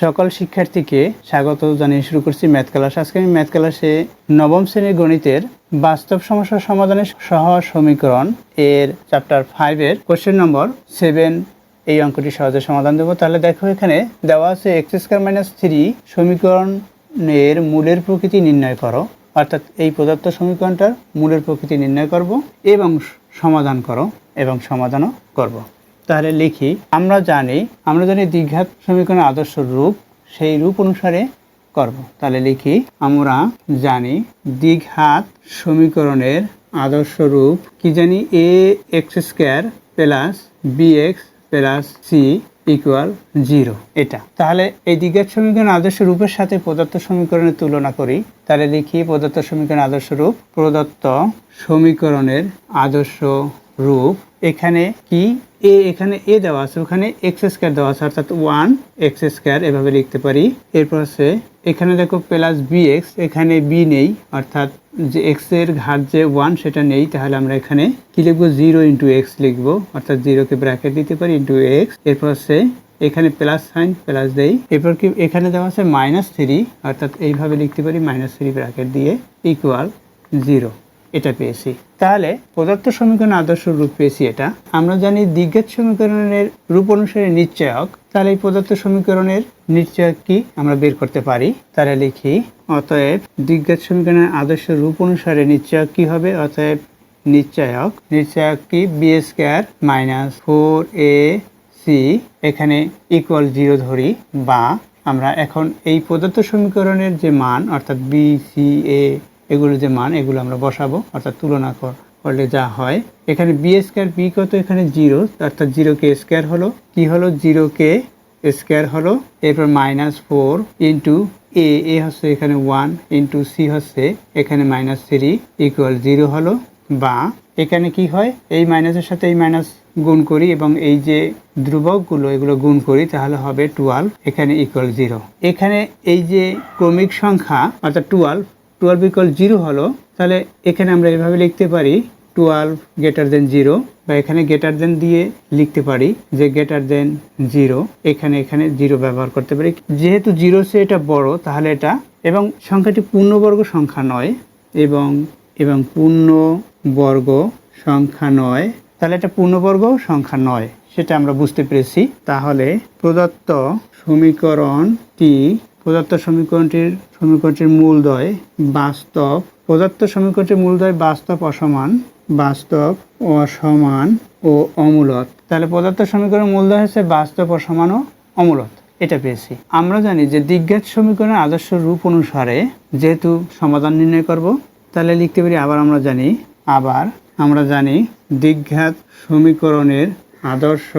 সকল শিক্ষার্থীকে স্বাগত জানিয়ে শুরু করছি ম্যাথ ক্লাস। আজকে আমি ম্যাথ ক্লাসে নবম শ্রেণীর গণিতের বাস্তব সমস্যা সমাধানের সহজ সমীকরণ এর চ্যাপ্টার 5-এর কোশ্চেন নম্বর 7 এই অঙ্কটি সহজে সমাধান দেবো। তাহলে দেখো, এখানে দেওয়া আছে x² - 3 সমীকরণের মূলের প্রকৃতি নির্ণয় করো। অর্থাৎ এই প্রদত্ত সমীকরণটার মূলের প্রকৃতি নির্ণয় করব এবং সমাধানও করব। তাহলে লিখি, আমরা জানি দ্বিঘাত সমীকরণের আদর্শ রূপ, সেই রূপ অনুসারে করব। তাহলে লিখি, আমরা জানি দ্বিঘাত সমীকরণের আদর্শ রূপ কি জানি, ax² + bx + c = 0। এটা তাহলে এই দ্বিঘাত সমীকরণের আদর্শ রূপের সাথে প্রদত্ত সমীকরণের তুলনা করি। তাহলে লিখি, প্রদত্ত সমীকরণের আদর্শ রূপ, প্রদত্ত সমীকরণের আদর্শ রূপ। এখানে কি এখানে a দেওয়া আছে, ওখানে x² দেওয়া আছে, অর্থাৎ 1x², এভাবে লিখতে পারি। এরপর আছে এখানে দেখো +bx, এখানে b নেই, অর্থাৎ যে x এর ঘাত যে 1 সেটা নেই। তাহলে আমরা এখানে কি লিখবো, 0 × x লিখবো, অর্থাৎ 0-কে ব্র্যাকেট দিতে পারি × x। এরপর আছে এখানে প্লাস সাইন, প্লাস দেই। এরপর কি এখানে দেওয়া আছে -3, অর্থাৎ এইভাবে লিখতে পারি -3 ব্র্যাকেট দিয়ে = 0। এটা পেয়েছি। তাহলে প্রদত্ত সমীকরণ আদর্শ রূপ পেয়েছি। এটা আমরা জানি দ্বিঘাত সমীকরণের রূপ অনুসারে নিশ্চয়ক। তাহলে এই প্রদত্ত সমীকরণের নিশ্চয়ক কি আমরা বের করতে পারি। তাহলে লিখি, অতএব দ্বিঘাত সমীকরণের আদর্শ রূপ অনুসারে নিশ্চয়ক কি হবে। অতএব নিশ্চয়ক কি b² - 4ac এখানে =0 ধরি, বা আমরা এখন এই প্রদত্ত সমীকরণের যে মান, অর্থাৎ b, c, a এগুলো যে মান, এগুলো আমরা বসাবো, অর্থাৎ তুলনা করলে যা হয়। এখানে b² b কত, এখানে 0, অর্থাৎ 0k² হলো, কি হলো 0k² হলো। এরপর -4 × a হচ্ছে এখানে 1 × c হচ্ছে এখানে -3 = 0 হলো। বা এখানে কি হয়, এই মাইনাসের সাথে এই মাইনাস গুণ করি এবং এই যে ধ্রুবকগুলো এগুলো গুণ করি, তাহলে হবে 12 এখানে =0। এখানে এই যে ক্রমিক সংখ্যা, অর্থাৎ 12 = 0 হলো। তাহলে এখানে আমরা এভাবে লিখতে পারি 12 > 0, বা এখানে গ্রেটার দেন দিয়ে লিখতে পারি যে > 0। এখানে 0 ব্যবহার করতে পারি, যেহেতু 0 সে এটা বড়, তাহলে এটা, এবং সংখ্যাটি পূর্ণবর্গ সংখ্যা নয়, এবং পূর্ণবর্গ সংখ্যা নয়, তাহলে এটা পূর্ণবর্গ সংখ্যা নয়, সেটা আমরা বুঝতে পেরেছি। তাহলে প্রদত্ত সমীকরণটির মূলদ্বয় বাস্তব, অসমান ও অমূলত। তাহলে প্রদত্ত সমীকরণের মূলদ্বয় হচ্ছে বাস্তব, অসমান ও অমূলত। এটা পেয়েছি। আমরা জানি যে দ্বিঘাত সমীকরণের আদর্শ রূপ অনুসারে যেহেতু সমাধান নির্ণয় করব, তাহলে লিখতে পারি আবার আমরা জানি দ্বিঘাত সমীকরণের আদর্শ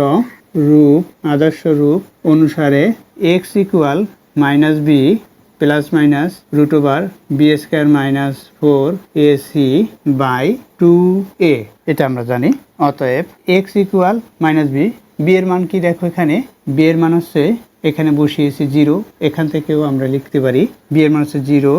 রূপ অনুসারে x = -b ± √b² - 4ac/2a, এটা আমরা জানি। অতএব x = -b, b এর মান কি দেখো, এখানে b এর মান হচ্ছে, এখানে বসিয়েছি 0, এখান থেকেও আমরা লিখতে পারি b এর মান হচ্ছে 0।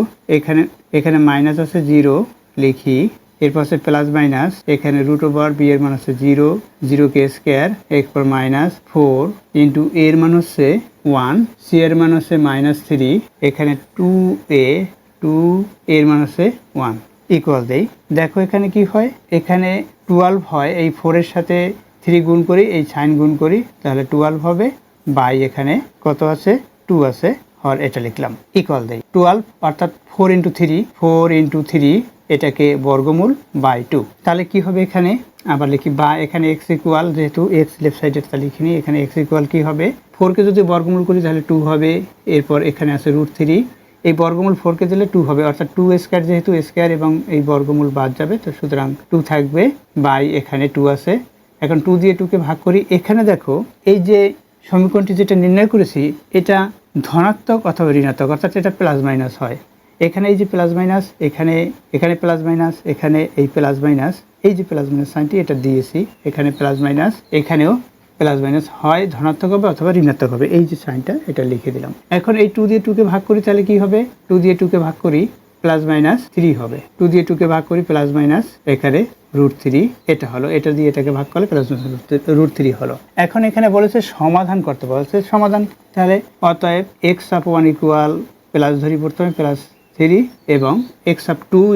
এখানে মাইনাস আছে 0 লিখি। এরপর আছে প্লাস মাইনাস, এখানে √b এর মান হচ্ছে 0, 0k², এরপর -4 × এর মান হচ্ছে 1, c এর মান হচ্ছে -3, এখানে 2a এর মান হচ্ছে 1 = দেই। দেখো এখানে কি হয়, এখানে 12 হয়, এই 4 এর সাথে 3 গুণ করি, এই সাইন গুণ করি, তাহলে 12 হবে, বাই এখানে কত আছে, 2 আছে, হর এটা লিখলাম, = দেই 12, অর্থাৎ 4 × 3 এটাকে বর্গমূল বাই 2। তাহলে কি হবে, এখানে আবার লিখি, বা এখানে x = যেহেতু x লেফট সাইডে, তা লিখিনি। এখানে x = কি হবে, 4কে যদি বর্গমূল করি তাহলে 2 হবে। এরপর এখানে আছে √3, এই বর্গমূল 4কে দিলে 2 হবে, অর্থাৎ 2² যেহেতু স্কয়ার, এবং এই বর্গমূল বাদ যাবে, তো সুতরাং 2 থাকবে, বাই এখানে 2 আছে। এখন 2 দিয়ে 2কে ভাগ করি। এখানে দেখো, এই যে সমীকরণটি যেটা নির্ণয় করেছি, এটা ধনাত্মক অথবা ঋণাত্মক, অর্থাৎ এটা প্লাস মাইনাস হয়। এখানে এই যে প্লাস মাইনাস, এখানে প্লাস মাইনাস, এখানে এই প্লাস মাইনাস, এই যে প্লাস মাইনাস সাইনটি এটা দিয়েছি, এখানে প্লাস মাইনাস, এখানেও প্লাস মাইনাস, হয় ধনাত্মক হবে অথবা ঋণাত্মক হবে, এই যে সাইনটা এটা লিখে দিলাম। এখন এই 2 দিয়ে 2কে ভাগ করি, তাহলে কি হবে, 2 দিয়ে 2কে ভাগ করি, প্লাস মাইনাস 3 হবে। 2 দিয়ে 2 কে ভাগ করি প্লাস মাইনাস এখানে √3, এটা হলো, এটা দিয়ে এটাকে ভাগ করলে প্লাস √3 হলো। এখন এখানে বলেছে সমাধান করতে বলেছে, সমাধান তাহলে অতএব x⁴ ইকুয়াল প্লাস ধরি প্রথমে প্লাস 3 এবং x⁴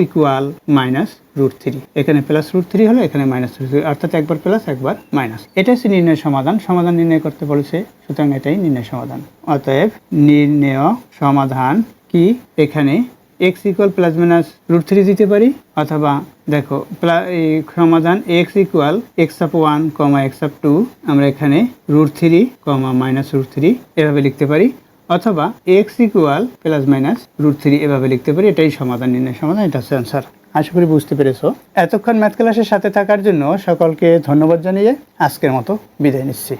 ইকুয়াল মাইনাস √3, এখানে প্লাস √3 হলো, এখানে মাইনাস √3, অর্থাৎ একবার প্লাস একবার মাইনাস। এটা হচ্ছে নির্ণয় সমাধান। সমাধান নির্ণয় করতে বলেছে, সুতরাং এটাই নির্ণয় সমাধান। অতএব নির্ণেয় সমাধান কি, এখানে x ইকুয়াল প্লাস মাইনাস √3 দিতে পারি, অথবা দেখো এই সমাধান x ইকুয়াল x⁴ x⁴, আমরা এখানে √3 মাইনাস √3 এভাবে লিখতে পারি, অথবা x ইকুয়াল প্লাস মাইনাস √3 এভাবে লিখতে পারি। এটাই সমাধান, নির্ণয় সমাধান, এটা হচ্ছে অ্যান্সার। আশা করি বুঝতে পেরেছো। এতক্ষণ ম্যাথ ক্লাসের সাথে থাকার জন্য সকলকে ধন্যবাদ জানিয়ে আজকের মতো বিদায় নিচ্ছি।